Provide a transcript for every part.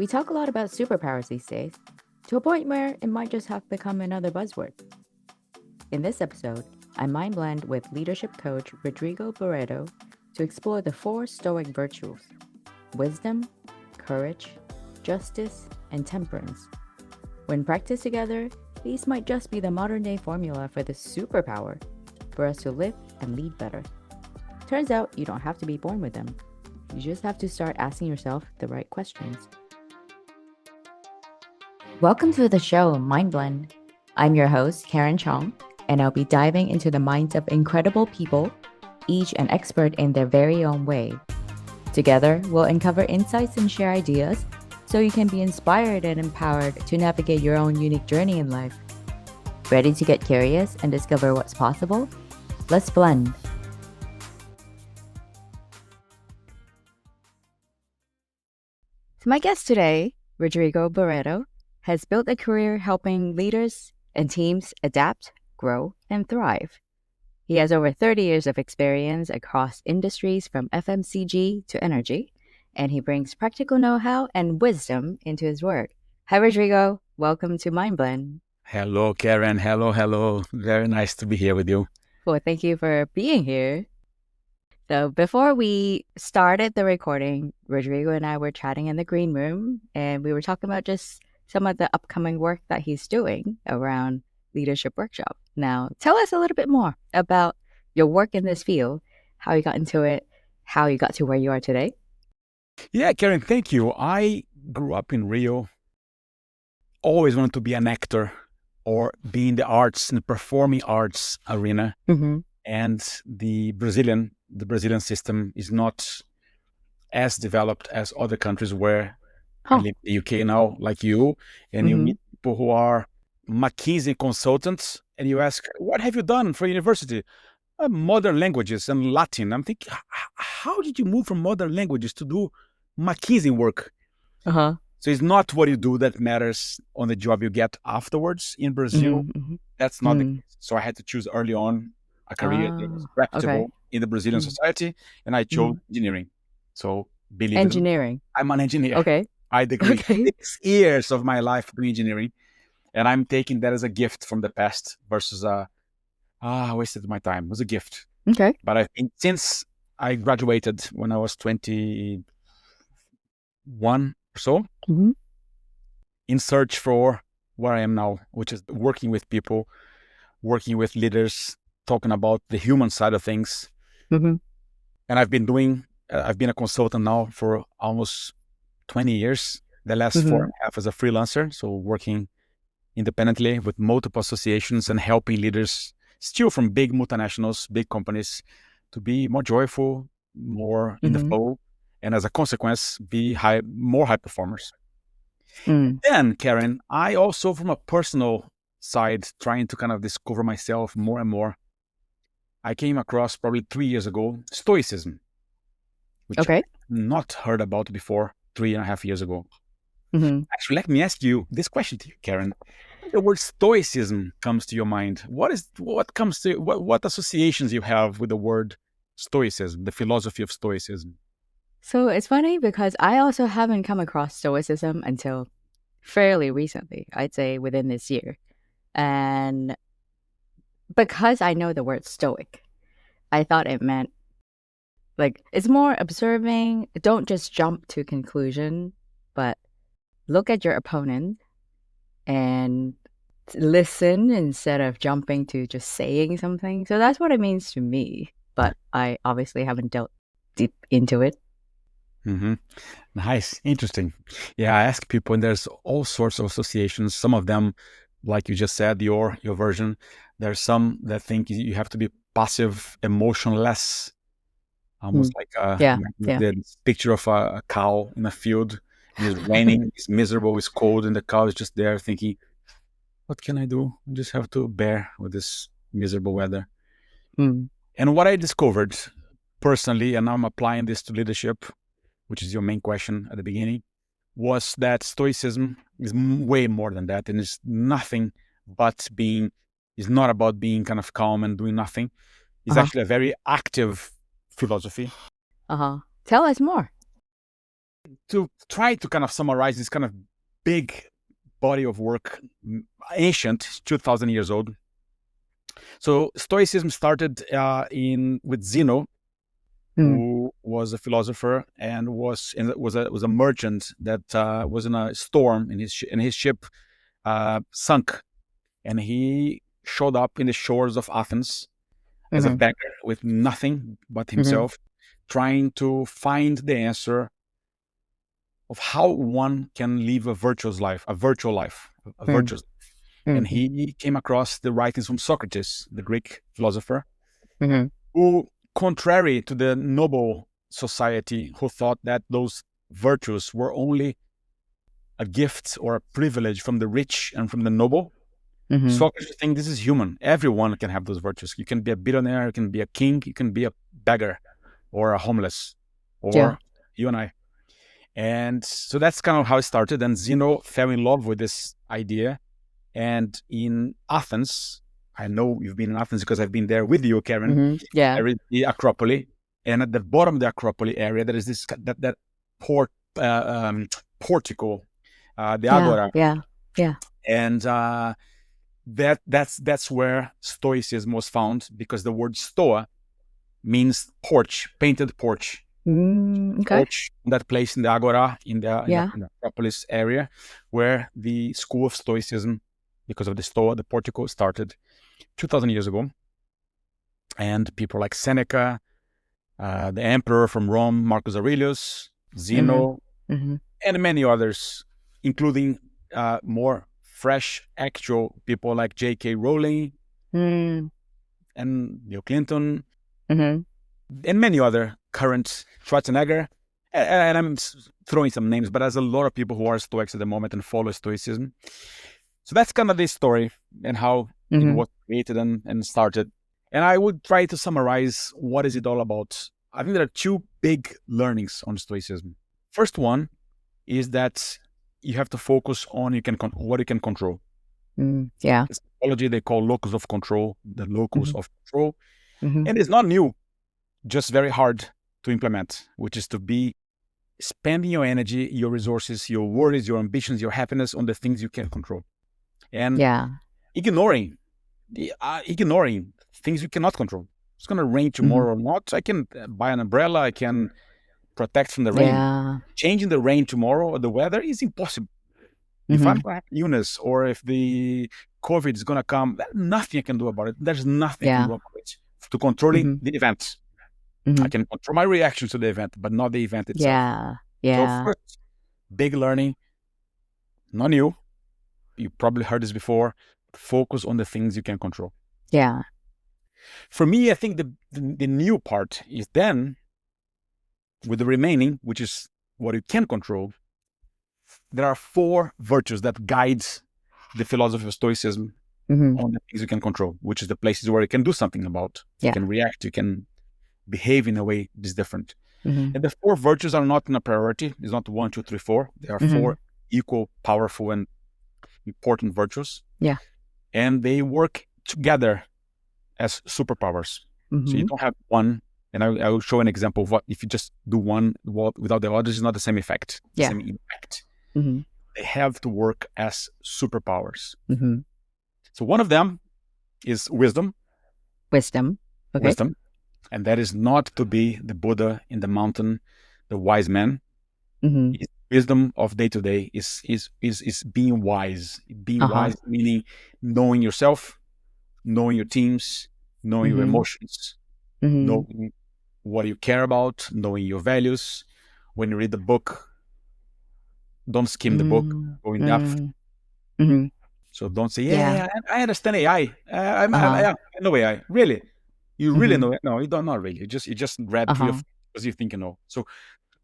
We talk a lot about superpowers these days, to a point where it might just have become another buzzword. In this episode, I mind blend with leadership coach Rodrigo Barreto to explore the 4 Stoic virtues: wisdom, courage, justice, and temperance. When practiced together, these might just be the modern day formula for the superpower for us to live and lead better. Turns out you don't have to be born with them. You just have to start asking yourself the right questions. Welcome to the show, Mind Blend. I'm your host, Karen Chong, and I'll be diving into the minds of incredible people, each an expert in their very own way. Together, we'll uncover insights and share ideas so you can be inspired and empowered to navigate your own unique journey in life. Ready to get curious and discover what's possible? Let's blend. So my guest today, Rodrigo Barreto, has built a career helping leaders and teams adapt, grow, and thrive. He has over 30 years of experience across industries from FMCG to energy, and he brings practical know-how and wisdom into his work. Hi, Rodrigo. Welcome to MindBlend. Hello, Karen. Hello. Very nice to be here with you. Well, thank you for being here. So before we started the recording, Rodrigo and I were chatting in the green room, and we were talking about just some of the upcoming work that he's doing around leadership workshop. Now, tell us a little bit more about your work in this field, how you got into it, how you got to where you are today. Yeah, Karen, thank you. I grew up in Rio, always wanted to be an actor or be in the arts, in the performing arts arena. Mm-hmm. And the Brazilian system is not as developed as other countries where I live in the UK now, like you, and you meet people who are McKinsey consultants, and you ask, what have you done for university? Modern languages and Latin. I'm thinking, how did you move from modern languages to do McKinsey work? Uh-huh. So it's not what you do that matters on the job you get afterwards. In Brazil, that's not the case. So I had to choose early on a career that was reputable in the Brazilian society, and I chose engineering. So believe engineering. I'm an engineer. Okay. I degree 6 years of my life doing engineering, and I'm taking that as a gift from the past versus I wasted my time. It was a gift. Okay. But I think since I graduated when I was 21 or so, in search for where I am now, which is working with people, working with leaders, talking about the human side of things. And I've been a consultant now for almost 20 years, the last 4.5 as a freelancer. So working independently with multiple associations and helping leaders still from big multinationals, big companies to be more joyful, more in the flow, and as a consequence, be more high performers. Then, Karen, I also from a personal side, trying to kind of discover myself more and more, I came across probably 3 years ago, Stoicism, which I had not heard about before 3.5 years ago. Actually, let me ask you this question to you, Karen. The word Stoicism comes to your mind. What associations you have with the word Stoicism, the philosophy of Stoicism? So it's funny because I also haven't come across Stoicism until fairly recently, I'd say within this year. And because I know the word Stoic, I thought it meant like it's more observing. Don't just jump to conclusion, but look at your opponent and listen instead of jumping to just saying something. So that's what it means to me. But I obviously haven't delved deep into it. Nice. Interesting. Yeah, I ask people, and there's all sorts of associations. Some of them, like you just said, your version. There's some that think you have to be passive, emotionless, almost like the picture of a cow in a field. It's raining, it's miserable, it's cold, and the cow is just there thinking, what can I do? I just have to bear with this miserable weather. And what I discovered personally, and I'm applying this to leadership, which is your main question at the beginning, was that Stoicism is way more than that. And it's nothing but it's not about being kind of calm and doing nothing. It's actually a very active philosophy. Tell us more. to try to kind of summarize this kind of big body of work, ancient, 2,000 years old. So Stoicism started with Zeno, who was a philosopher and was a merchant that was in a storm, and his ship sunk, and he showed up in the shores of Athens as a beggar with nothing but himself, trying to find the answer of how one can live a virtuous life, a virtuous life. And he came across the writings from Socrates, the Greek philosopher, who, contrary to the noble society, who thought that those virtues were only a gift or a privilege from the rich and from the noble, Socrates think this is human. Everyone can have those virtues. You can be a billionaire, you can be a king, you can be a beggar or a homeless, or you and I. And so that's kind of how it started. And Zeno fell in love with this idea. And in Athens, I know you've been in Athens because I've been there with you, Karen. There is the Acropolis, and at the bottom of the Acropolis area, there is this that portico, the Agora. And that's where Stoicism was found, because the word Stoa means porch, painted porch. Porch, that place in the Agora, in the Acropolis area, where the school of Stoicism, because of the Stoa, the portico, started 2,000 years ago. And people like Seneca, the emperor from Rome, Marcus Aurelius, Zeno, and many others, including more fresh, actual people like J.K. Rowling and Bill Clinton, and many other current, Schwarzenegger, and I'm throwing some names, but there's a lot of people who are Stoics at the moment and follow Stoicism. So that's kind of the story and how it was created and started. And I would try to summarize what is it all about. I think there are two big learnings on Stoicism. First one is that you have to focus on what you can control. In psychology, they call locus of control, the locus of control. And it's not new, just very hard to implement, which is to be spending your energy, your resources, your worries, your ambitions, your happiness on the things you can control. And ignoring things you cannot control. It's going to rain tomorrow or not. I can buy an umbrella. I can protect from the rain. Changing the rain tomorrow or the weather is impossible. If I'm going to have illness, or if the COVID is going to come, nothing I can do about it. There's nothing I can do about it. To controlling the event. I can control my reactions to the event, but not the event itself. So first, big learning, not new. You probably heard this before. Focus on the things you can control. For me, I think the new part is then, with the remaining, which is what you can control, there are 4 virtues that guide the philosophy of Stoicism on the things you can control, which is the places where you can do something about. You can react, you can behave in a way that is different. And the 4 virtues are not in a priority. It's not 1, 2, 3, 4. There are 4 equal, powerful, and important virtues. And they work together as superpowers. So you don't have one, and I will show an example of what if you just do one without the others, it's not the same effect, the same impact. They have to work as superpowers. So one of them is wisdom. Wisdom. And that is not to be the Buddha in the mountain, the wise man. Wisdom of day to day is being wise. Being wise meaning knowing yourself, knowing your teams, knowing your emotions, knowing what you care about, knowing your values. When you read the book, don't skim the book, go in depth. So don't say, I understand AI. I know AI. Really? You really know it? No, you don't. Not really. You just read because you think you know. So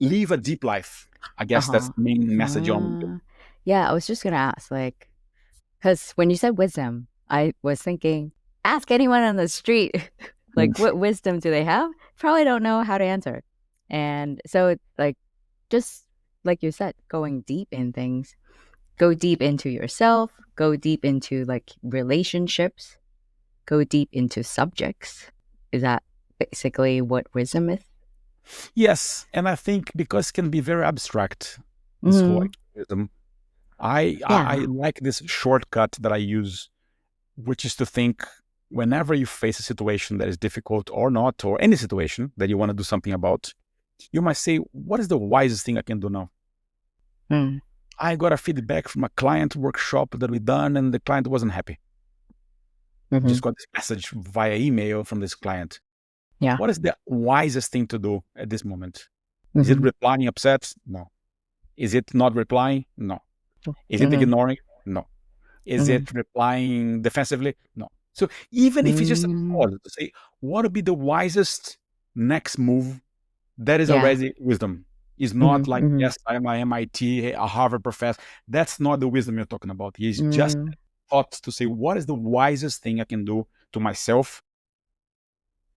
live a deep life. I guess that's the main message on. I was just gonna ask, like, because when you said wisdom, I was thinking, ask anyone on the street, like, what wisdom do they have? Probably don't know how to answer. And so, like, just like you said, going deep in things, go deep into yourself, go deep into like relationships, go deep into subjects. Is that basically what wisdom is? Yes, and I think because it can be very abstract, this whole wisdom, I Yeah. like this shortcut that I use, which is to think whenever you face a situation that is difficult or not, or any situation that you want to do something about, you might say, what is the wisest thing I can do now? Mm. I got a feedback from a client workshop that we done, and the client wasn't happy. Mm-hmm. Just got this message via email from this client. Yeah. What is the wisest thing to do at this moment? Is it Mm-hmm. replying upset? No. Is it not replying? No. Is it Mm-hmm. ignoring? No. Is Mm-hmm. it replying defensively? No. So even if it's just a Mm. pause to say, what would be the wisest next move? That is Yeah. already wisdom. It's not Mm-hmm. like, Mm-hmm. yes, I'm a MIT, a Harvard professor. That's not the wisdom you're talking about. It's just Mm. thought to say, what is the wisest thing I can do to myself?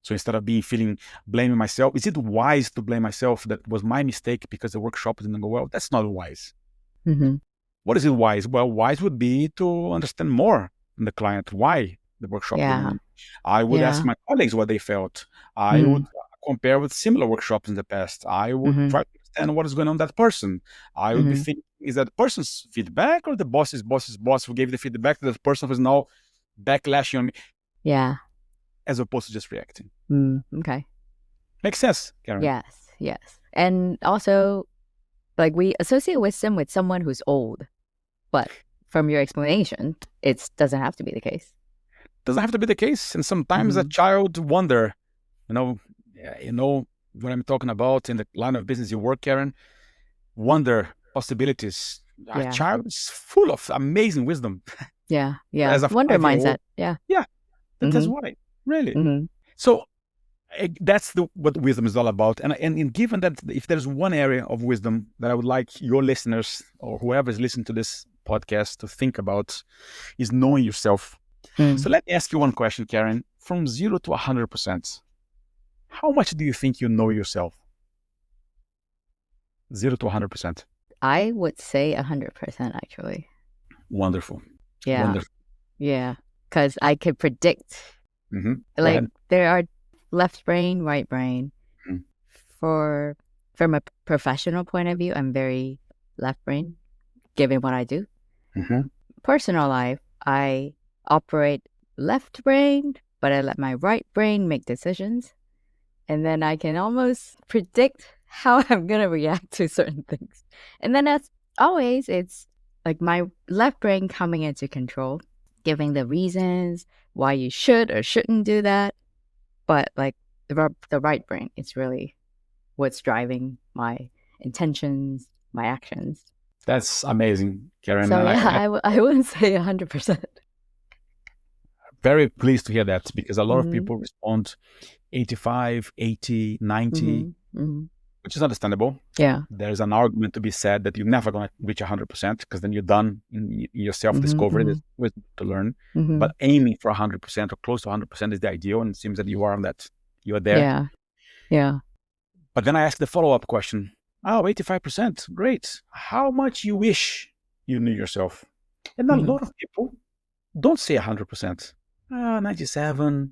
So instead of feeling blaming myself, is it wise to blame myself that was my mistake because the workshop didn't go well? That's not wise. Mm-hmm. What is it wise? Well, wise would be to understand more from the client why the workshop Yeah. didn't. I would ask Yeah. my colleagues what they felt. I would Mm. compare with similar workshops in the past. I would Mm-hmm. try to understand what is going on with that person. I would be Mm-hmm. thinking, is that the person's feedback or the boss's boss who gave the feedback to the person who is now backlashing on me, Yeah. as opposed to just reacting? Mm. Okay. Makes sense, Karen. Yes. Yes. And also, like, we associate wisdom with someone who's old, but from your explanation, it doesn't have to be the case. Doesn't have to be the case. And sometimes a Mm-hmm. child wonder, you know, what I'm talking about in the line of business you work, Karen. Wonder, possibilities. A Yeah. child is full of amazing wisdom. Yeah. Yeah. As a Wonder 5-year-old, mindset. Yeah. yeah, that's Mm-hmm. why, really. Mm-hmm. So that's what wisdom is all about. And given that, if there's one area of wisdom that I would like your listeners or whoever is listening to this podcast to think about, is knowing yourself. Mm. So let me ask you one question, Karen. From 0 to 100%, how much do you think you know yourself? 0 to 100%. I would say 100% actually. Wonderful. Yeah. Wonderful. Yeah. Because I could predict, Mm-hmm. Go like, ahead. there are left brain, right brain. Mm. From a professional point of view, I'm very left brain, given what I do. Mm-hmm. Personal life, I operate left brain, but I let my right brain make decisions. And then I can almost predict how I'm going to react to certain things. And then, as always, it's like my left brain coming into control, giving the reasons why you should or shouldn't do that. But like the right brain, it's really what's driving my intentions, my actions. That's amazing, Karen. So And yeah, I'm I wouldn't say 100%. very pleased to hear that, because a lot of Mm-hmm. people respond 85, 80, 90, Mm-hmm. Mm-hmm. which is understandable. Yeah. There's an argument to be said that you're never going to reach 100%, because then you're done in your Mm-hmm. self-discovery. Mm-hmm. There's wisdom to learn. Mm-hmm. But aiming for 100% or close to 100% is the ideal, and it seems that you are on that. You are there. Yeah. Yeah. But then I ask the follow-up question. Oh, 85%. Great. How much you wish you knew yourself? And a Mm-hmm. lot of people don't say 100%. 97,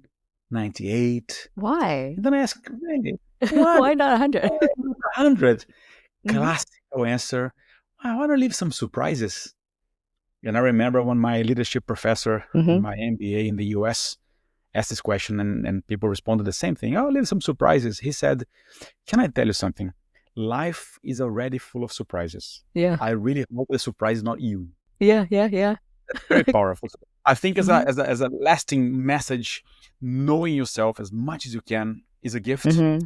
98. Why? And then I ask, hey, what? Why not 100? 100. Mm-hmm. Classical answer. I want to leave some surprises. And I remember when my leadership professor in Mm-hmm. my MBA in the US asked this question, and people responded the same thing. Oh, leave some surprises. He said, can I tell you something? Life is already full of surprises. Yeah. I really hope the surprise is not you. Yeah. Yeah. Yeah. Very powerful. I think as Mm-hmm. a lasting message, knowing yourself as much as you can is a gift. Mm-hmm.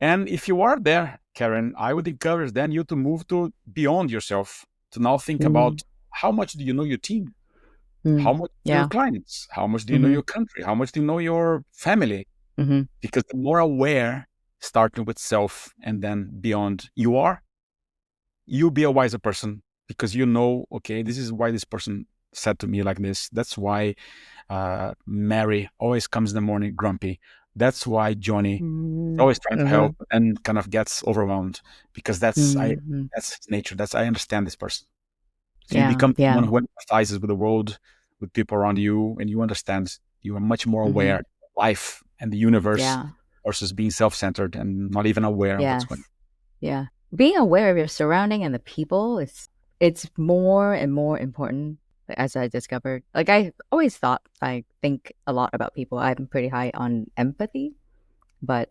And if you are there, Karen, I would encourage then you to move to beyond yourself, to now think about how much do you know your team? How much do you know your Yeah. clients? How much do you know Mm-hmm. your country? How much do you know your family? Mm-hmm. Because the more aware, starting with self and then beyond you are, you'll be a wiser person, because you know, okay, this is why this person said to me like this. That's why Mary always comes in the morning grumpy. That's why Johnny is always trying to Mm-hmm. help and kind of gets overwhelmed, because that's Mm-hmm. his nature. I understand this person. So you Yeah. become Yeah. someone who empathizes with the world, with people around you, and you understand. You are much more Mm-hmm. aware of life and the universe, Yeah. versus being self-centered and not even aware of what's going on. Yes. Yeah. Being aware of your surrounding and the people it's more and more important as I discovered. Like I always thought I think a lot about people. I'm pretty high on empathy, but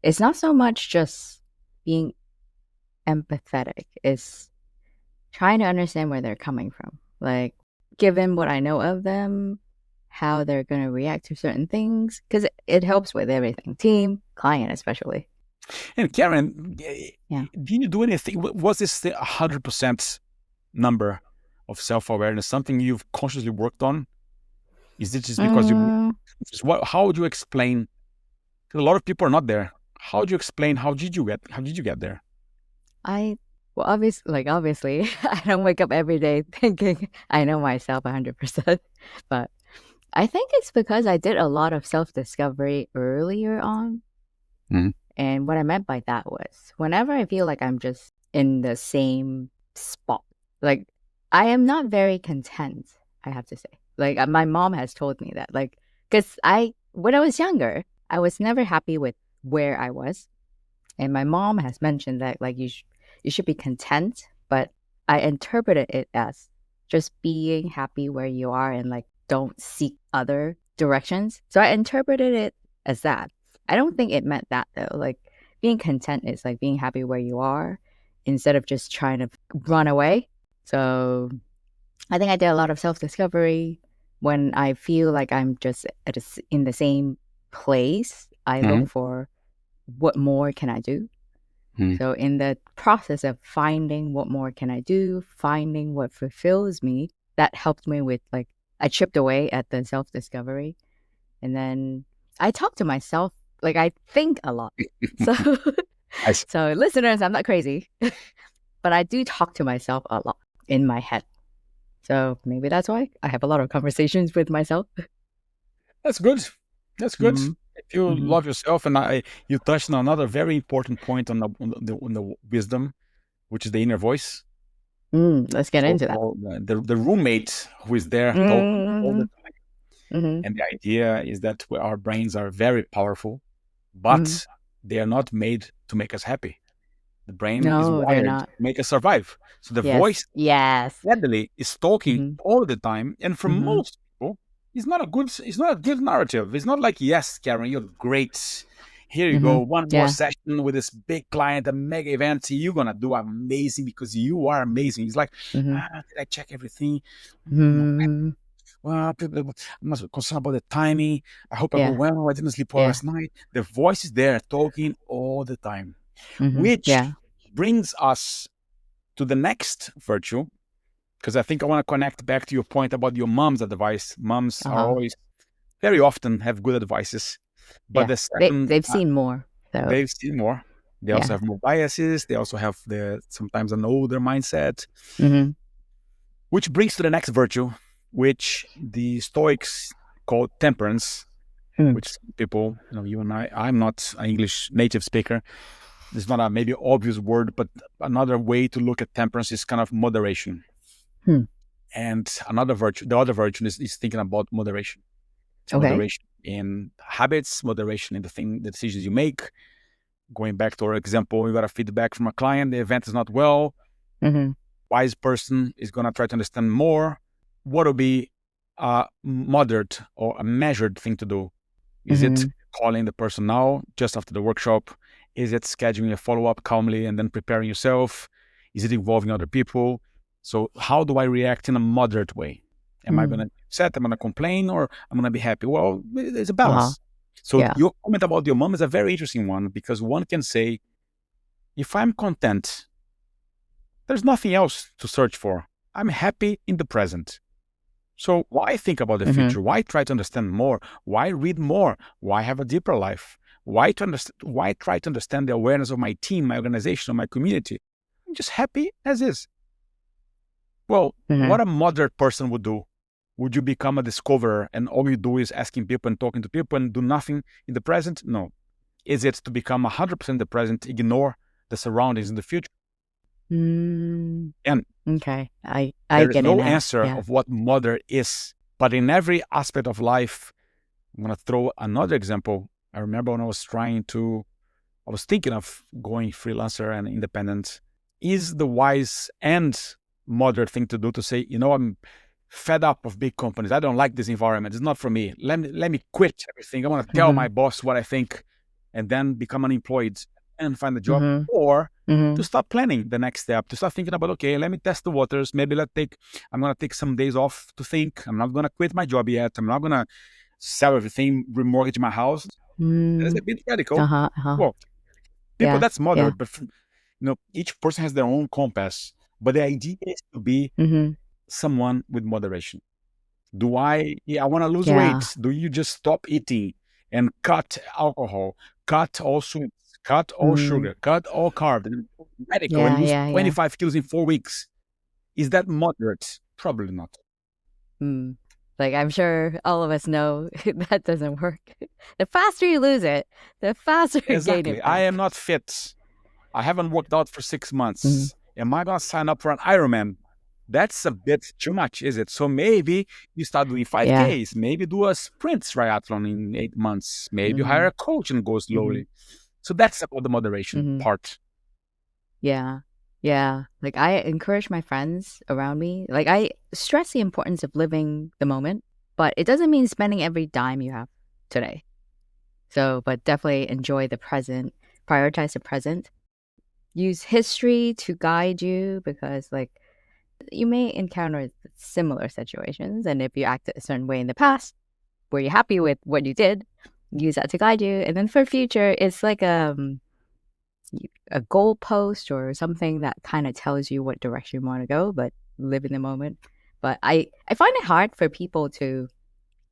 it's not so much just being empathetic. It's trying to understand where they're coming from. Like given what I know of them, how they're going to react to certain things because it helps with everything. Team, client especially. And Karen, Yeah. did you do anything? Was this the 100% number of self-awareness something you've consciously worked on? Is it just because how would you explain? Because a lot of people are not there. How would you explain? How did you get there? Obviously, I don't wake up every day thinking I know myself 100%, but I think it's because I did a lot of self-discovery earlier on. Mm-hmm. And what I meant by that was whenever I feel like I'm just in the same spot, like I am not very content, I have to say. Like my mom has told me that, like, because when I was younger, I was never happy with where I was. And my mom has mentioned that, like, you should be content, but I interpreted it as just being happy where you are and, like, don't seek other directions. So I interpreted it as that. I don't think it meant that though. Like being content is like being happy where you are instead of just trying to run away. So I think I did a lot of self-discovery. When I feel like I'm just in the same place, I look for what more can I do. So in the process of finding what more can I do, finding what fulfills me, that helped me with, like, I chipped away at the self-discovery. And then I talk to myself, like I think a lot. So, so listeners, I'm not crazy, but I do talk to myself a lot in my head. So maybe that's why I have a lot of conversations with myself. That's good. That's good. If you love yourself, and you touched on another very important point on the wisdom, which is the inner voice. Let's get into that. The roommate who is there talking all the time. And the idea is that our brains are very powerful, but they are not made to make us happy. The brain is wired to make us survive. So the voice steadily is talking all the time. And for most people, it's not a good narrative. It's not like, yes, Karen, you're great. Here you go. One more session with this big client, a mega event. You're going to do amazing because you are amazing. It's like, did I check everything? Well, I'm not concerned about the timing. I hope I go well. I didn't sleep well last night. The voice is there talking all the time, which brings us to the next virtue, because I think I want to connect back to your point about your mom's advice. Moms are always, very often have good advices, but the second, they've seen more. So. They've seen more. They also have more biases. They also have sometimes an older mindset, which brings to the next virtue, which the Stoics call temperance, which people, you and I'm not an English native speaker. It's not a maybe obvious word, but another way to look at temperance is kind of moderation. And another virtue, the other virtue is thinking about moderation. Moderation in habits, moderation in the decisions you make. Going back to our example, we got a feedback from a client, the event is not well. Wise person is going to try to understand more. What will be a moderate or a measured thing to do? Is it calling the person now, just after the workshop? Is it scheduling a follow-up calmly and then preparing yourself? Is it involving other people? So how do I react in a moderate way? Am I going to be upset? Am I going to complain? Or I'm going to be happy? Well, there's a balance. So your comment about your mom is a very interesting one, because one can say, if I'm content, there's nothing else to search for. I'm happy in the present. So why think about the future? Why try to understand more? Why read more? Why have a deeper life? Why try to understand the awareness of my team, my organization, or my community? I'm just happy as is. Well, what a moderate person would do. Would you become a discoverer and all you do is asking people and talking to people and do nothing in the present? No. Is it to become 100% in the present, ignore the surroundings in the future? And I there is get no answer of what moderate is. But in every aspect of life, I'm going to throw another example. I remember when I was thinking of going freelancer and independent. Is the wise and moderate thing to do to say, I'm fed up of big companies. I don't like this environment. It's not for me. Let me quit everything. I want to tell my boss what I think and then become unemployed and find a job. Or to start planning the next step, to start thinking about, okay, let me test the waters. Maybe I'm going to take some days off to think. I'm not going to quit my job yet. I'm not going to sell everything, remortgage my house. That's a bit radical. Well, people, that's moderate, but each person has their own compass. But the idea is to be someone with moderation. I want to lose weight. Do you just stop eating and cut alcohol, cut all sweets, cut all sugar, cut all carbs, and radical and lose 25 kilos in 4 weeks? Is that moderate? Probably not. Like, I'm sure all of us know that doesn't work. The faster you lose it, the faster you gain it back. I am not fit. I haven't worked out for 6 months. Am I going to sign up for an Ironman? That's a bit too much, is it? So maybe you start doing 5Ks, maybe do a sprint triathlon in 8 months, maybe hire a coach and go slowly. So that's about the moderation part. Yeah. Like, I encourage my friends around me. Like, I stress the importance of living the moment, but it doesn't mean spending every dime you have today. So, but definitely enjoy the present, prioritize the present. Use history to guide you, because like you may encounter similar situations, and if you acted a certain way in the past, were you happy with what you did, use that to guide you. And then for future, it's like a goalpost or something that kind of tells you what direction you want to go, but live in the moment. But I find it hard for people to,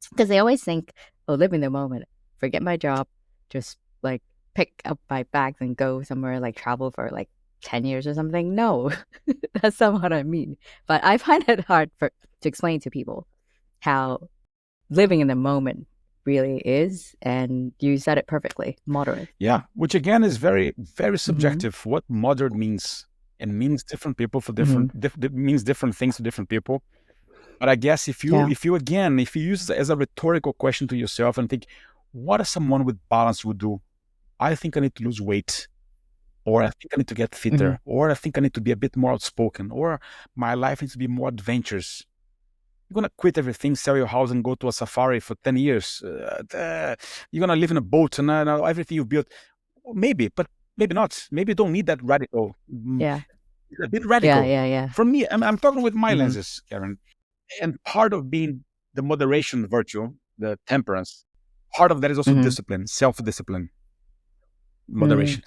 because they always think, oh, live in the moment, forget my job, just like pick up my bags and go somewhere, like travel for like 10 years or something. No, that's not what I mean. But I find it hard to explain to people how living in the moment really is, and you said it perfectly, moderate. Yeah, which again is very, very subjective. What moderate means, and means different people for different means different things to different people. But I guess if you use it as a rhetorical question to yourself and think, what does someone with balance would do? I think I need to lose weight, or I think I need to get fitter, or I think I need to be a bit more outspoken, or my life needs to be more adventurous. You're going to quit everything, sell your house and go to a safari for 10 years. You're going to live in a boat and everything you've built. Maybe, but maybe not. Maybe you don't need that radical. Yeah. It's a bit radical. Yeah. For me, I'm talking with my lenses, Karen. And part of being the moderation virtue, the temperance, part of that is also discipline, self-discipline, moderation.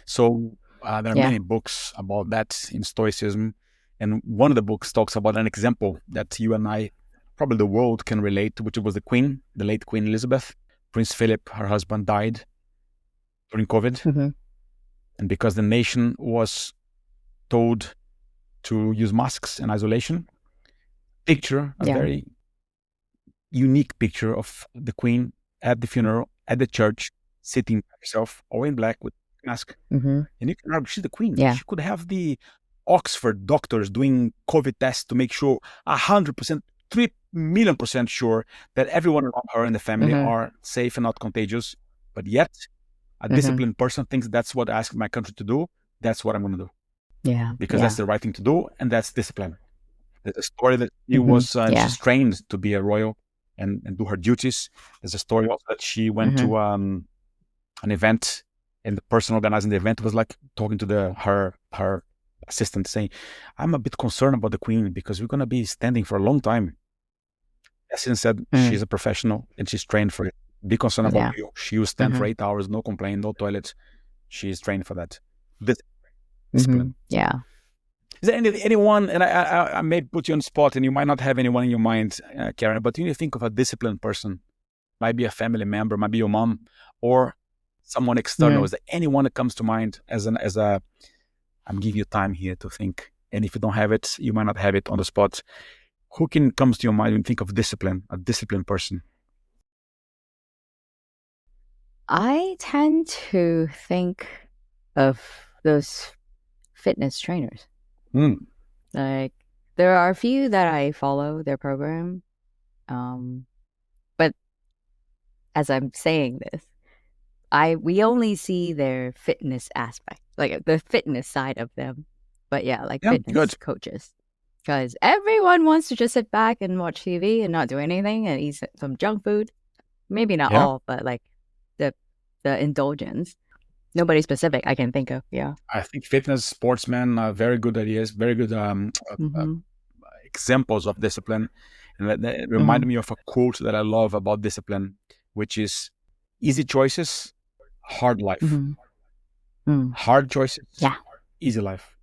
So there are many books about that in Stoicism. And one of the books talks about an example that you and I, probably the world, can relate to, which was the late Queen Elizabeth. Prince Philip, her husband, died during COVID. And because the nation was told to use masks and isolation, a very unique picture of the Queen at the funeral, at the church, sitting by herself, all in black with a mask. And you can argue she's the Queen. She could have the Oxford doctors doing COVID tests to make sure 100%, 3 million % sure that everyone around her and the family are safe and not contagious. But yet, a disciplined person thinks that's what I asked my country to do. That's what I'm going to do. Because that's the right thing to do, and that's discipline. There's a story that she's trained to be a royal and do her duties. There's a story also that she went to an event, and the person organizing the event was like talking to her assistant, saying, I'm a bit concerned about the Queen because we're going to be standing for a long time. The assistant said, she's a professional and she's trained for it. Be concerned about you. She will stand for 8 hours, no complaint, no toilet. She's trained for that. Discipline. Is there anyone, and I may put you on the spot and you might not have anyone in your mind, Karen, but when you think of a disciplined person, might be a family member, might be your mom, or someone external, is there anyone that comes to mind as I'm giving you time here to think, and if you don't have it, you might not have it on the spot. Who comes to your mind when you think of discipline, a disciplined person? I tend to think of those fitness trainers. Like, there are a few that I follow their program, but as I'm saying this, we only see their fitness aspect, like the fitness side of them. But yeah, like Yeah, good. fitness coaches. Because everyone wants to just sit back and watch TV and not do anything and eat some junk food. Maybe not Yeah, all, but like the indulgence. Nobody specific I can think of. Yeah. I think fitness, sportsmen are very good ideas, very good Mm-hmm. examples of discipline. And that Mm-hmm. reminded me of a quote that I love about discipline, which is easy choices, hard life. Mm-hmm. Mm. Hard choices, Yeah. easy life.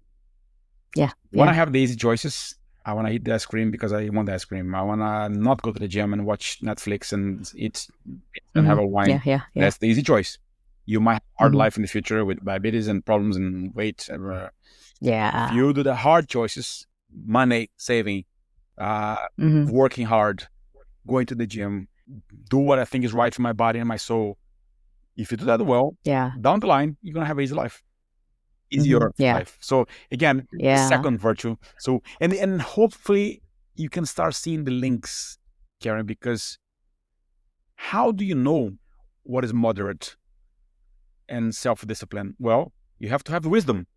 Yeah. When I Yeah. have the easy choices, I want to eat the ice cream because I want the ice cream. I want to not go to the gym and watch Netflix and eat and Mm-hmm. have a Yeah. wine. Yeah. Yeah. That's the easy choice. You might have hard Mm-hmm. life in the future with diabetes and problems and weight. If Yeah. you do the hard choices, money, saving, uh, Mm-hmm. working hard, going to the gym, do what I think is right for my body and my soul. If you do that well, Yeah. down the line, you're going to have an easy life. Mm-hmm. Easier Yeah. life. So again, the Yeah. second virtue. So and hopefully you can start seeing the links, Karen, because how do you know what is moderate and self-discipline? Well, you have to have the wisdom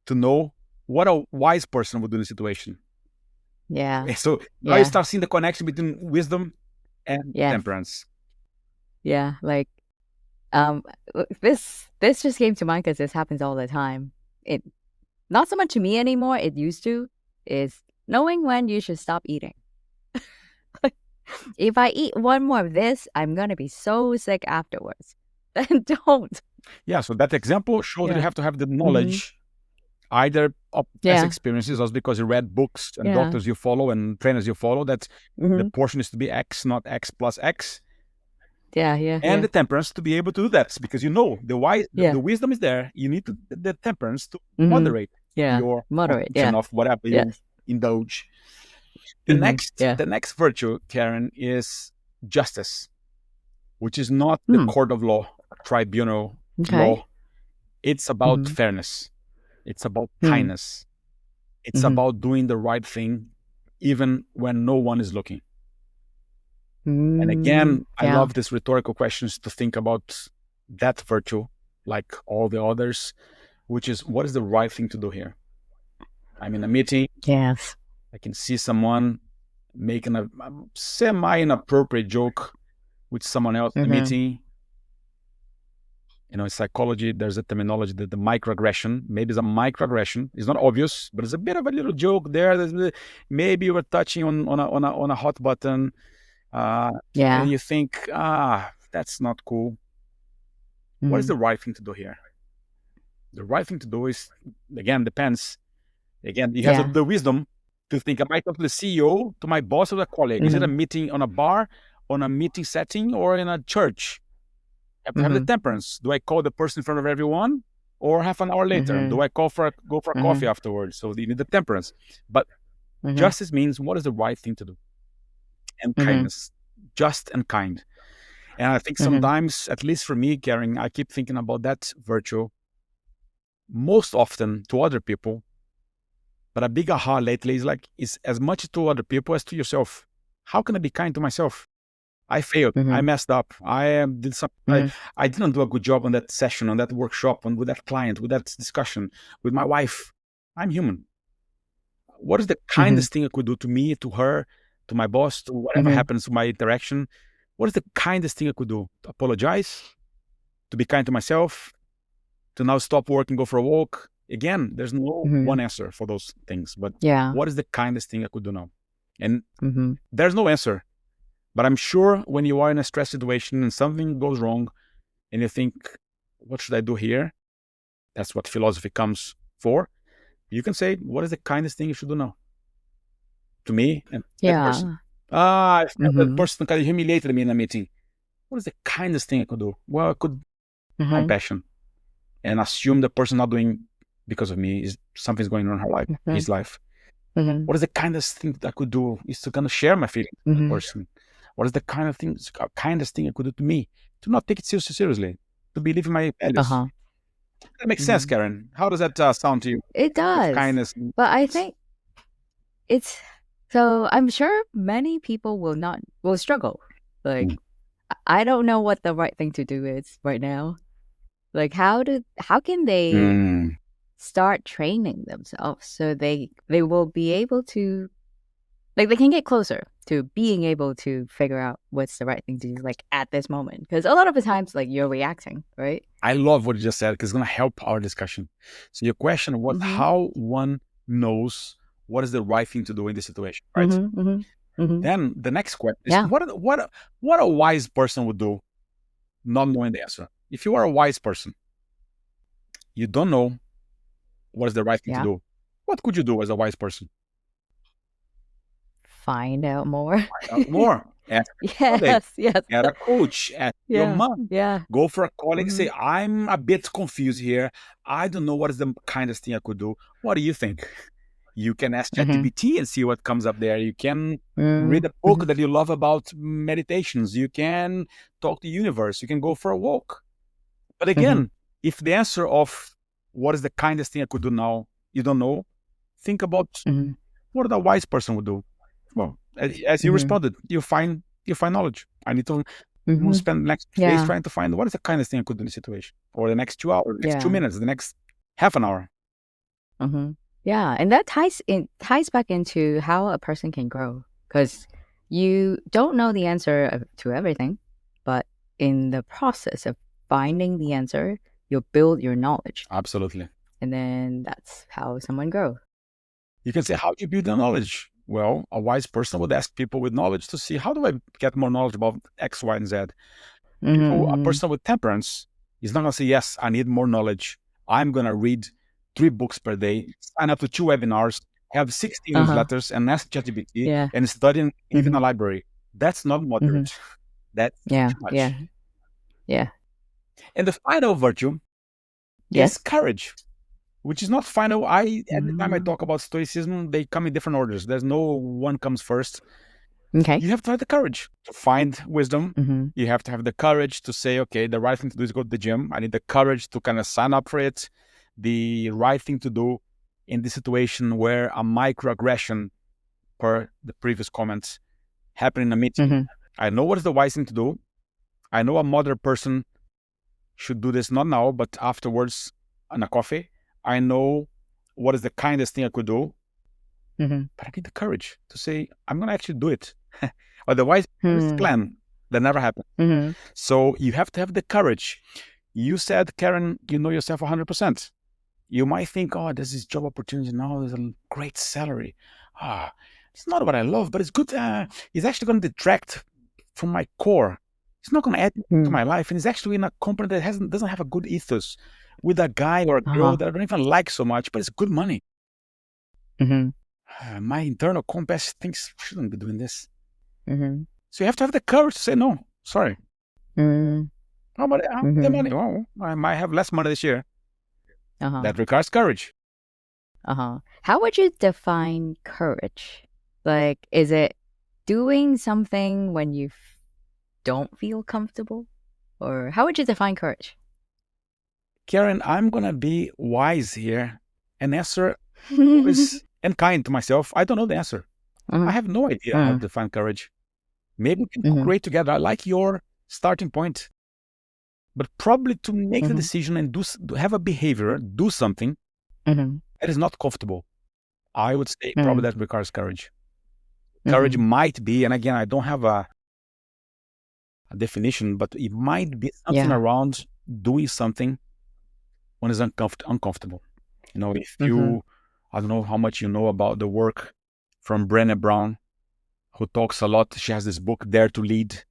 to know what a wise person would do in a situation. Yeah. So now you Yeah. start seeing the connection between wisdom and Yes. temperance. Yeah. Like um this just came to mind because this happens all the time. It not so much to me anymore, it used to, is knowing when you should stop eating. If I eat one more of this, I'm gonna be so sick afterwards. Then don't. Yeah, so that example shows that you Yeah. have to have the Mm-hmm. knowledge either of past Yeah. experiences or because you read books and Yeah. doctors you follow and trainers you follow that the Mm-hmm. portion is to be X, not X plus X, Yeah. Yeah. and Yeah. the temperance to be able to do that because you know Yeah. the wisdom is there. You need to the temperance to Mm-hmm. moderate Yeah. your Moderate. consumption Yeah. of whatever you Yes. indulge. Mm-hmm. Yeah. The next virtue, Karen, is justice, which is not the Hmm. court of law, tribunal Okay. law. It's about Mm-hmm. fairness. It's about Hmm. kindness. It's Mm-hmm. about doing the right thing, even when no one is looking. And Mm, again, I yeah. love these rhetorical questions to think about that virtue, like all the others, which is what is the right thing to do here? I'm in a meeting. Yes. I can see someone making a semi inappropriate joke with someone else in the Mm-hmm. meeting. In psychology, there's a terminology that the microaggression, maybe it's a microaggression. It's not obvious, but it's a bit of a little joke there. Maybe you were touching on a hot button, and Yeah. you think, that's not cool. What is Mm-hmm. the right thing to do here? The right thing to do is, again, depends. Again, you have Yeah. the wisdom to think, am I talking to the CEO, to my boss, or a colleague? Is it a Mm-hmm. meeting on a bar, on a meeting setting, or in a church? I have to have the Mm-hmm. temperance. Do I call the person in front of everyone, or half an hour later? Mm-hmm. Do I go for a coffee Mm-hmm. afterwards? So you need the temperance. But Mm-hmm. justice means what is the right thing to do, and Mm-hmm. kindness, just and kind. And I think Mm-hmm. sometimes, at least for me, Karen, I keep thinking about that virtue most often to other people. But a big aha lately is as much to other people as to yourself. How can I be kind to myself? I failed. I Mm-hmm. messed up. Did some. Mm-hmm. I didn't do a good job on that session, on that workshop, with that client, with that discussion, with my wife. I'm human. What is the Mm-hmm. kindest thing I could do to me, to her, to my boss, to whatever Mm-hmm. happens to my interaction? What is the kindest thing I could do? To apologize, to be kind to myself, to now stop work and go for a walk. Again, there's no Mm-hmm. one answer for those things. But Yeah. what is the kindest thing I could do now? And Mm-hmm. there's no answer. But I'm sure when you are in a stress situation and something goes wrong and you think, what should I do here? That's what philosophy comes for. You can say, what is the kindest thing you should do now? To me and that person. Yeah. I felt that Mm-hmm. person kind of humiliated me in a meeting. What is the kindest thing I could do? Well, I could Mm-hmm. compassion and assume the person not doing because of me is something's going on in her life, Mm-hmm. his life. Mm-hmm. What is the kindest thing that I could do is to kind of share my feelings with that Mm-hmm. person. What is the kindest thing I could do to me? To not take it seriously, to believe in my values. Uh-huh. That makes sense, Mm-hmm. Karen. How does that sound to you? It With does. kindness. But I think it's so I'm sure many people will struggle. Like Mm. I don't know what the right thing to do is right now. Like how can they start training themselves so they will be able to, like, they can get closer to being able to figure out what's the right thing to do, like, at this moment, because a lot of the times, like, you're reacting, right? I love what you just said because it's going to help our discussion. So your question was Mm-hmm. how one knows what is the right thing to do in this situation, right? Mm-hmm. Mm-hmm. Mm-hmm. Then the next question is Yeah. what a wise person would do, not knowing the answer. If you are a wise person, you don't know what is the right thing to Yeah. do. What could you do as a wise person? Find out more. Find out more. Ask a colleague, Yes. Yes. get a coach, ask your Yeah. mom. Yeah. Go for a colleague, Mm-hmm. say, I'm a bit confused here. I don't know what is the kindest thing I could do. What do you think? You can ask Mm-hmm. ChatGPT and see what comes up there. You can read a Mm-hmm. book that you love about meditations. You can talk to the universe. You can go for a walk. But Mm-hmm. again, if the answer of what is the kindest thing I could do now, you don't know, think about Mm-hmm. what a wise person would do. Well, as you Mm-hmm. responded, you find knowledge. I need to I'm going to Mm-hmm. spend the next 2 days Yeah. trying to find what is the kindest thing I could do in this situation, or the next 2 hours, the next two Yeah. minutes, the next half an hour. Mm-hmm. Yeah, and that ties back into how a person can grow, because you don't know the answer to everything, but in the process of finding the answer, you'll build your knowledge, Absolutely. and then that's how someone grows. You can say, how do you build the knowledge? Well, a wise person would ask people with knowledge to see how do I get more knowledge about X, Y, and Z. A Mm-hmm. person with temperance is not going to say, yes, I need more knowledge. I'm going to read 3 books per day, sign up to 2 webinars, have 60 Uh-huh. newsletters, and ask ChatGPT Yeah. and study and live in Mm-hmm. a library. That's not Mm-hmm. moderate. That's Yeah. too much. Yeah. Yeah. And the final virtue is Yes. courage, which is not final. Every time I Mm-hmm. talk about Stoicism, they come in different orders. There's no one comes first. Okay. You have to have the courage to find wisdom. Mm-hmm. You have to have the courage to say, okay, the right thing to do is go to the gym. I need the courage to kind of sign up for it. The right thing to do in this situation where a microaggression, per the previous comments, happen in a meeting. Mm-hmm. I know what is the wise thing to do. I know a moderate person should do this not now, but afterwards on a coffee. I know what is the kindest thing I could do, Mm-hmm. but I need the courage to say, I'm going to actually do it. Otherwise, this Mm-hmm. plan that never happened. Mm-hmm. So you have to have the courage. You said, Karen, you know yourself 100%. You might think, oh, there's this job opportunity now. There's a great salary. It's not what I love, but it's good. It's actually going to detract from my core. It's not going to add to my life. And it's actually in a company that doesn't have a good ethos with a guy or a girl Uh-huh. that I don't even like so much, but it's good money. Mm-hmm. My internal compass thinks I shouldn't be doing this. Mm-hmm. So you have to have the courage to say, no, sorry. Mm-hmm. How about the Mm-hmm. money? Well, I might have less money this year. Uh-huh. That requires courage. Uh-huh. How would you define courage? Like, is it doing something when you don't feel comfortable? Or how would you define courage? Karen, I'm going to be wise here and answer always and kind to myself. I don't know the answer. I have no idea how to define courage. Maybe we can co-create together. I like your starting point. But probably to make the decision and have a behavior, do something that is not comfortable. I would say probably that requires courage. Courage might be, and again, I don't have a definition, but it might be something around doing something when it's uncomfortable. You know, if you, I don't know how much you know about the work from Brené Brown, who talks a lot. She has this book, Dare to Lead.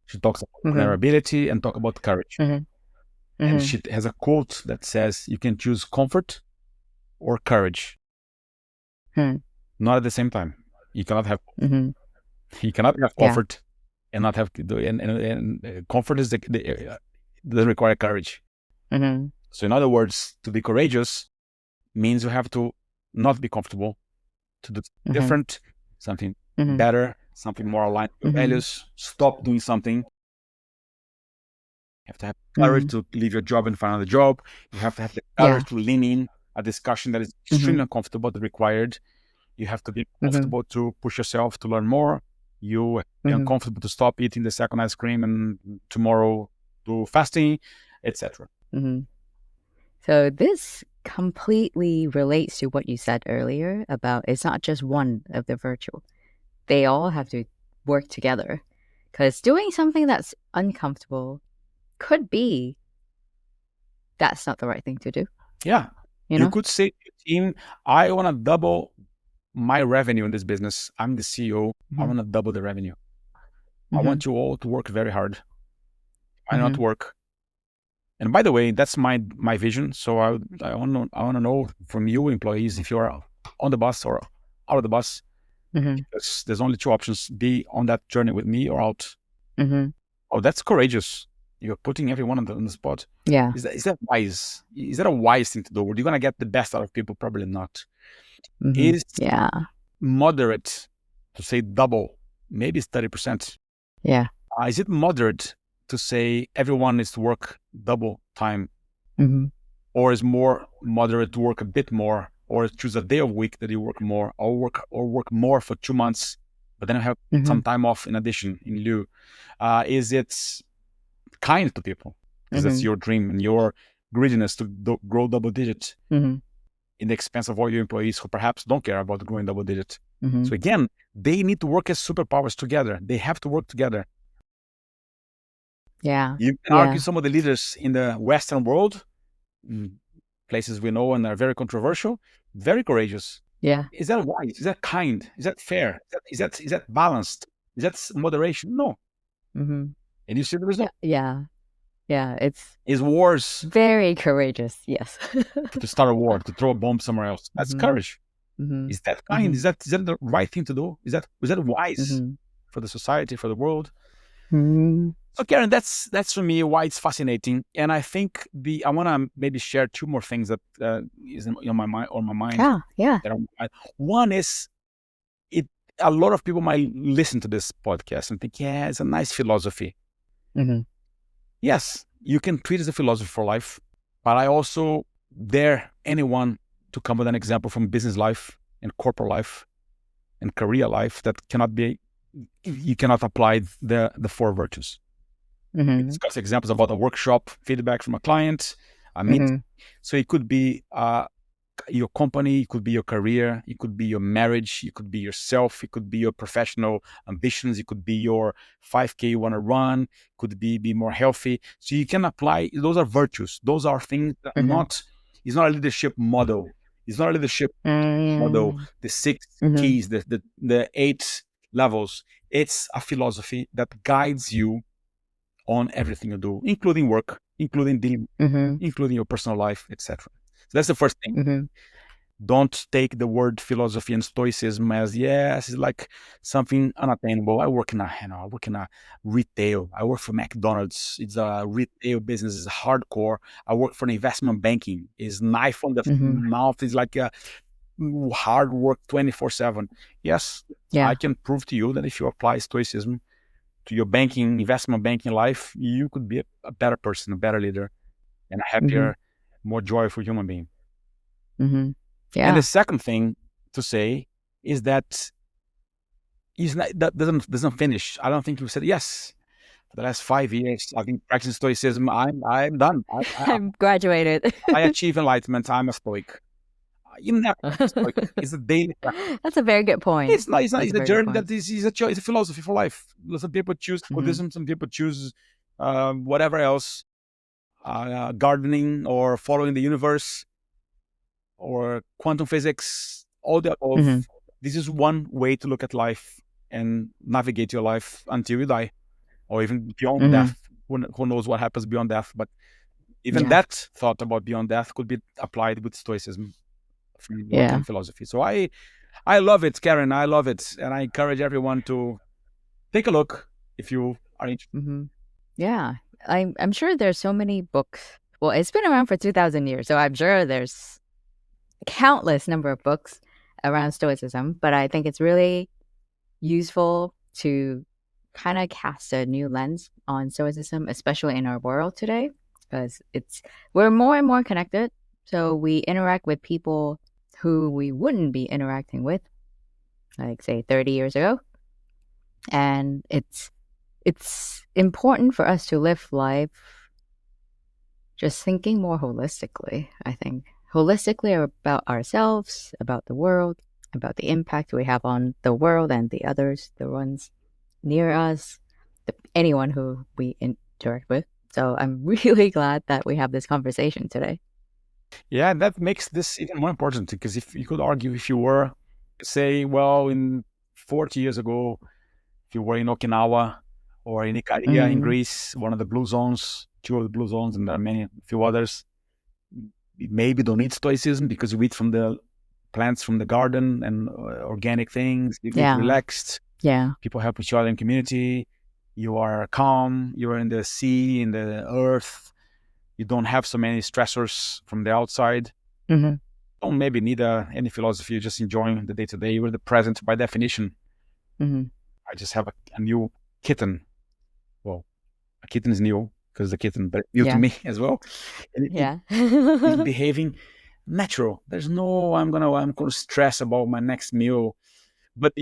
She talks about vulnerability and talk about courage. And she has a quote that says, you can choose comfort or courage. Not at the same time. You cannot have you cannot have comfort and not have and comfort is doesn't require courage. So in other words, to be courageous means you have to not be comfortable, to do different, something better, something more aligned with your values, stop doing something. You have to have courage to leave your job and find another job. You have to have the courage to lean in a discussion that is extremely uncomfortable, but required. You have to be comfortable to push yourself to learn more. You are uncomfortable to stop eating the second ice cream and tomorrow do fasting, etc. So this completely relates to what you said earlier about it's not just one of the virtue. They all have to work together. Because doing something that's uncomfortable could be that's not the right thing to do. Yeah. You could say to your team, I want to double my revenue in this business. I'm the CEO. I want to double the revenue. I want you all to work very hard. I not work. And by the way, that's my vision. So I want to know from you employees if you're on the bus or out of the bus. Because there's only two options: be on that journey with me or out. Oh, that's courageous. You're putting everyone on the spot. Yeah. Is that wise? Is that a wise thing to do? Are you gonna get the best out of people? Probably not. Is moderate to say double? Maybe it's 30%. Yeah. Is it moderate to say everyone needs to work double time? Or is more moderate to work a bit more, or choose a day of week that you work more, or work more for 2 months, but then have some time off in addition in lieu? Is it kind to people? Because that's your dream and your greediness to grow double digit in the expense of all your employees who perhaps don't care about growing double digit. So again, they need to work as superpowers together. They have to work together. Yeah. You can argue some of the leaders in the Western world, places we know and are very controversial, very courageous. Yeah. Is that wise? Is that kind? Is that fair? Is that balanced? Is that moderation? No. And you see the result. Yeah. Is wars very courageous. Yes. to start a war, to throw a bomb somewhere else. That's courage. Is that kind? Is that the right thing to do? Is that wise for the society, for the world? So Karen, that's for me why it's fascinating. And I think I want to maybe share two more things that is on my mind. Yeah. One is a lot of people might listen to this podcast and think, yeah, it's a nice philosophy. Yes, you can treat it as a philosophy for life, but I also dare anyone to come with an example from business life and corporate life and career life that you cannot apply the four virtues. We discuss examples about a workshop, feedback from a client, a meeting. So it could be your company, it could be your career, it could be your marriage, it could be yourself, it could be your professional ambitions, it could be your 5K you want to run, it could be more healthy. So you can apply, those are virtues. Those are things that it's not a leadership model. It's not a leadership model, the 6 keys, the 8 levels. It's a philosophy that guides you on everything you do, including work, including dealing, including your personal life, etc. So that's the first thing. Don't take the word philosophy and stoicism as it's like something unattainable. I work in a retail. I work for McDonald's. It's a retail business. It's hardcore. I work for an investment banking. It's knife on the mouth. It's like a hard work 24/7. Yes, I can prove to you that if you apply stoicism to your investment banking life, you could be a better person, a better leader, and a happier, more joyful human being. And the second thing to say is that that doesn't finish. I don't think you said, yes, for the last 5 years, I've been practicing stoicism. I'm done. I'm graduated. I achieve enlightenment. I'm a stoic. You never stoic. It's a daily practice. That's a very good point. It's not. It's a journey that is a philosophy for life. Some people choose Buddhism. Some people choose whatever else, gardening or following the universe or quantum physics. All the above. This is one way to look at life and navigate your life until you die, or even beyond death. Who knows what happens beyond death? But even that thought about beyond death could be applied with stoicism. And philosophy. So I love it, Karen. I love it, and I encourage everyone to take a look if you are interested. Yeah, I'm sure there's so many books. Well, it's been around for 2,000 years, so I'm sure there's countless number of books around Stoicism. But I think it's really useful to kind of cast a new lens on Stoicism, especially in our world today, because we're more and more connected. So we interact with people who we wouldn't be interacting with, like say 30 years ago. And it's important for us to live life just thinking more holistically, I think. Holistically about ourselves, about the world, about the impact we have on the world and the others, the ones near us, anyone who we interact with. So I'm really glad that we have this conversation today. Yeah, that makes this even more important because if you could argue, if you were, say, well, in 40 years ago, if you were in Okinawa or in Ikaria in Greece, one of the blue zones, two of the blue zones, and there are many, few others, you maybe don't need Stoicism because you eat from the plants from the garden and organic things. You get relaxed. Yeah. People help each other in community. You are calm. You are in the sea, in the earth. You don't have so many stressors from the outside. Mm-hmm. Don't maybe need any philosophy. You're just enjoying the day to day. You're the present by definition. Mm-hmm. I just have a new kitten. Well, a kitten is new because the kitten, but new to me as well. And it's behaving natural. There's no, I'm gonna stress about my next meal. But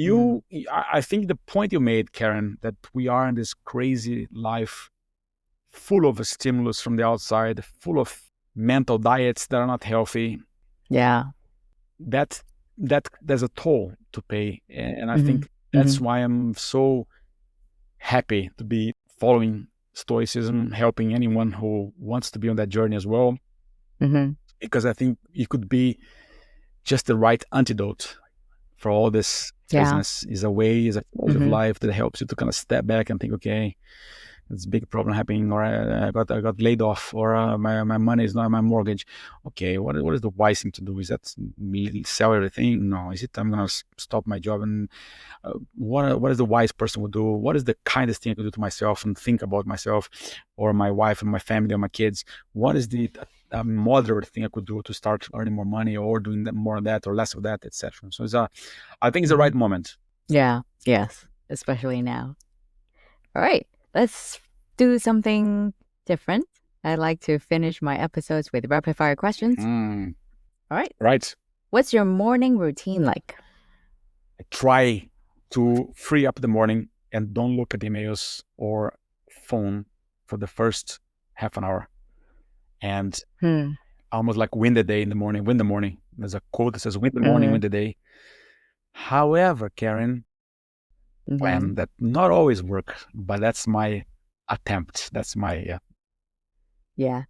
I think the point you made, Karen, that we are in this crazy life full of stimulus from the outside, full of mental diets that are not healthy. Yeah. That there's a toll to pay. And I think that's why I'm so happy to be following Stoicism, helping anyone who wants to be on that journey as well. Because I think it could be just the right antidote for all this craziness. Is a way, is a quality of life that helps you to kind of step back and think, okay, there's a big problem happening, or I got laid off, or my money is not my mortgage. Okay, what is the wise thing to do? Is that me sell everything? No. Is it I'm gonna stop my job? And what is the wise person would do? What is the kindest thing I could do to myself and think about myself, or my wife and my family or my kids? What is the moderate thing I could do to start earning more money, or doing more of that or less of that, etc. So I think it's the right moment. Yeah. Yes. Especially now. All right. Let's do something different. I like to finish my episodes with rapid fire questions. All right. Right. What's your morning routine like? I try to free up the morning and don't look at emails or phone for the first half an hour. And almost like win the day in the morning, win the morning. There's a quote that says, win the morning, win the day. However, Karen, plan that not always work, but that's my attempt. That's my yeah.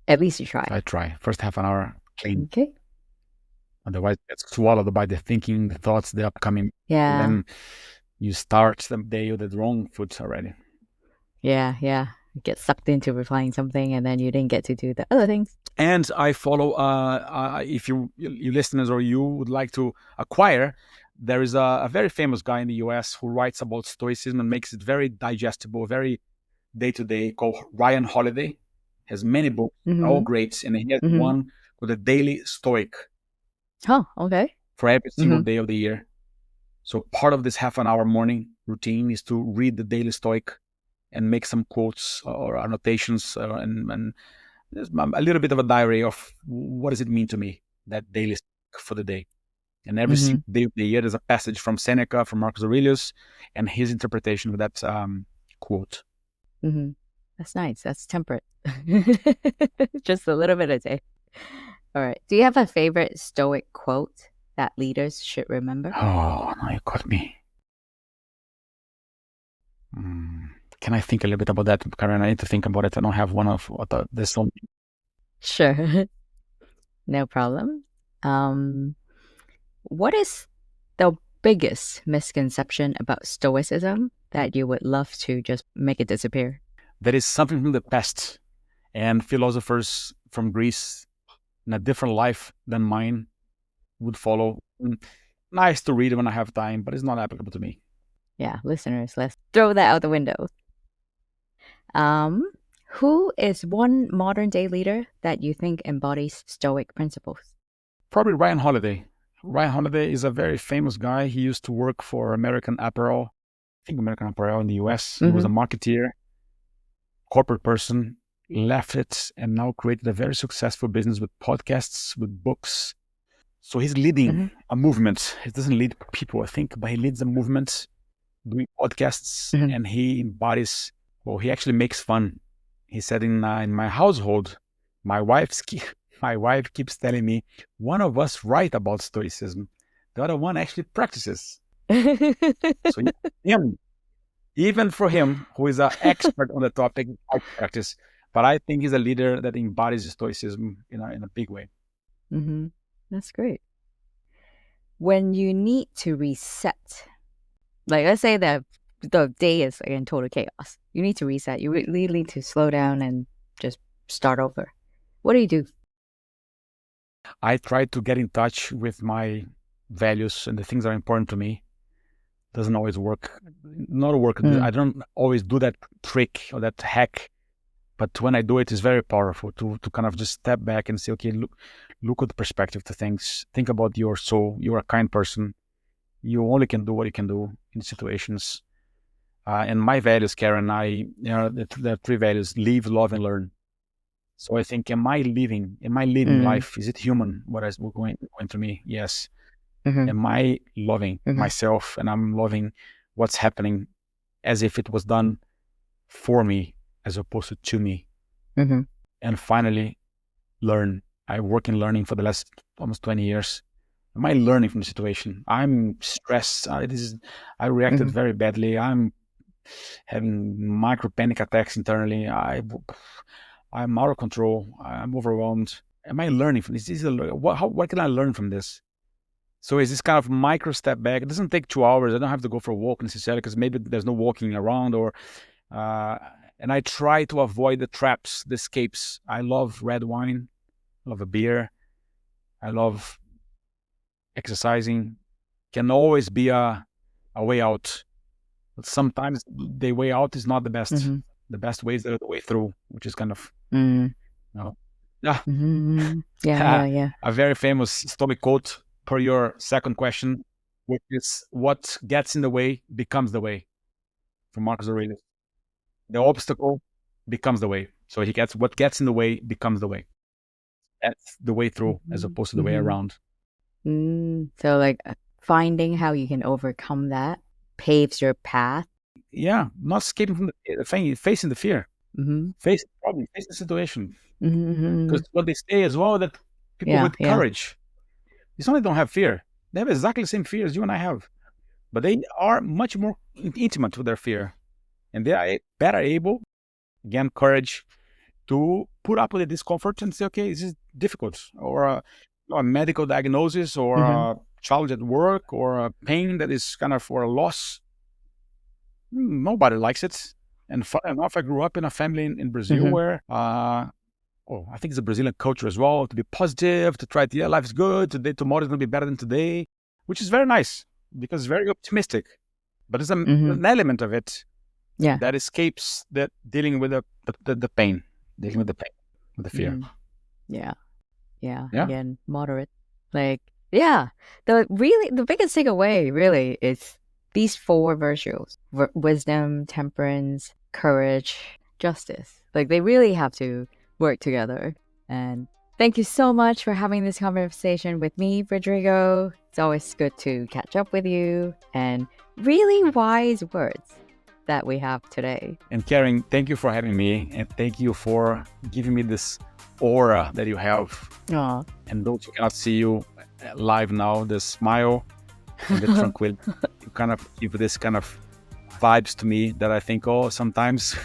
At least you try. I try. First half an hour clean. Okay. Otherwise, it's swallowed by the thinking, the thoughts, the upcoming. Yeah. And then you start the day with the wrong foot already. Yeah. You get sucked into replying something, and then you didn't get to do the other things. And I follow. If you listeners or you would like to acquire, there is a very famous guy in the U.S. who writes about Stoicism and makes it very digestible, very day to day, called Ryan Holiday. Has many books, all great, and he has one with a daily Stoic. Oh, okay. For every single day of the year. So part of this half an hour morning routine is to read the daily Stoic and make some quotes or annotations and a little bit of a diary of what does it mean to me, that daily Stoic for the day. And every single day of the year, there's a passage from Seneca, from Marcus Aurelius, and his interpretation of that quote. That's nice. That's temperate. Just a little bit a day. All right. Do you have a favorite Stoic quote that leaders should remember? Oh, no, you caught me. Can I think a little bit about that, Karen? I need to think about it. I don't have one of what there's so. Sure. No problem. What is the biggest misconception about Stoicism that you would love to just make it disappear? That is something from the past, and philosophers from Greece in a different life than mine would follow. Nice to read when I have time, but it's not applicable to me. Yeah, listeners, let's throw that out the window. Who is one modern day leader that you think embodies Stoic principles? Probably Ryan Holiday. Ryan Holiday is a very famous guy. He used to work for American Apparel. I think American Apparel in the US. He was a marketeer, corporate person, left it, and now created a very successful business with podcasts, with books. So he's leading a movement. He doesn't lead people, I think, but he leads a movement doing podcasts, Mhm. and he embodies. Well, he actually makes fun. He said, in my household, my my wife keeps telling me one of us write about Stoicism, the other one actually practices. So him, even for him, who is an expert on the topic, I practice. But I think he's a leader that embodies Stoicism in a big way. Mhm. That's great. When you need to reset, like let's say that the day is like in total chaos, you need to reset. You really need to slow down and just start over. What do you do? I try to get in touch with my values and the things that are important to me. Doesn't always work. Not work. I don't always do that trick or that hack, but when I do it, it's very powerful to kind of just step back and say, okay, look at the perspective to things. Think about your soul. You're a kind person. You only can do what you can do in situations. And my values, Karen, the three values: live, love, and learn. So I think, am I living life? Is it human? What is going through me? Yes. Mm-hmm. Am I loving myself, and I'm loving what's happening as if it was done for me as opposed to me? Mm-hmm. And finally, learn. I work in learning for the last almost 20 years. Am I learning from the situation? I'm stressed. I reacted very badly. I'm having micro panic attacks internally. I'm out of control. I'm overwhelmed. Am I learning from this? What can I learn from this? So is this kind of micro step back? It doesn't take 2 hours. I don't have to go for a walk necessarily, because maybe there's no walking around, and I try to avoid the traps, the escapes. I love red wine. I love a beer. I love exercising. Can always be a way out. But sometimes the way out is not the best. Mm-hmm. The best way is the way through, which is kind of, yeah. Yeah. A very famous Stoic quote per your second question, which is, what gets in the way becomes the way, from Marcus Aurelius. The obstacle becomes the way. So what gets in the way becomes the way. That's the way through, as opposed to the way around. So like finding how you can overcome that paves your path. Yeah, not escaping from the thing, facing the fear. Face the problem, face the situation. Because what they say as well, that people with courage, it's not they don't have fear. They have exactly the same fear as you and I have. But they are much more intimate with their fear. And they are better able, again, courage, to put up with the discomfort and say, okay, this is difficult. Or a medical diagnosis, or a challenge at work, or a pain that is kind of for a loss. Nobody likes it. And fun enough, I grew up in a family in Brazil where, I think it's a Brazilian culture as well, to be positive, to try to, life is good, today, tomorrow is going to be better than today, which is very nice, because it's very optimistic. But there's an element of it that escapes that dealing with the pain, dealing with the pain, with the fear. Yeah. Again, moderate. Like, the biggest takeaway really is these 4 virtues: wisdom, temperance, courage, justice. Like, they really have to work together. And thank you so much for having this conversation with me, Rodrigo. It's always good to catch up with you, and really wise words that we have today. And Karen, thank you for having me, and thank you for giving me this aura that you have. Aww. And those who cannot see you live now, the smile and the tranquility, you kind of give this kind of vibes to me that I think, sometimes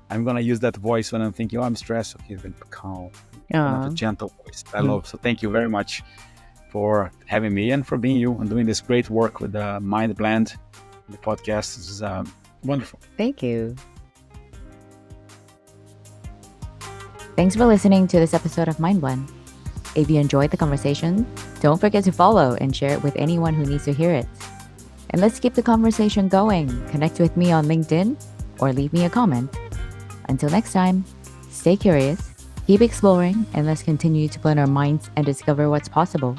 I'm going to use that voice when I'm thinking, I'm stressed. Okay, then calm, kind of a gentle voice. I love. So thank you very much for having me and for being you and doing this great work with the Mind Blend, the podcast. This is wonderful. Thank you. Thanks for listening to this episode of Mind Blend. If you enjoyed the conversation, don't forget to follow and share it with anyone who needs to hear it. And let's keep the conversation going. Connect with me on LinkedIn or leave me a comment. Until next time, stay curious, keep exploring, and let's continue to blend our minds and discover what's possible.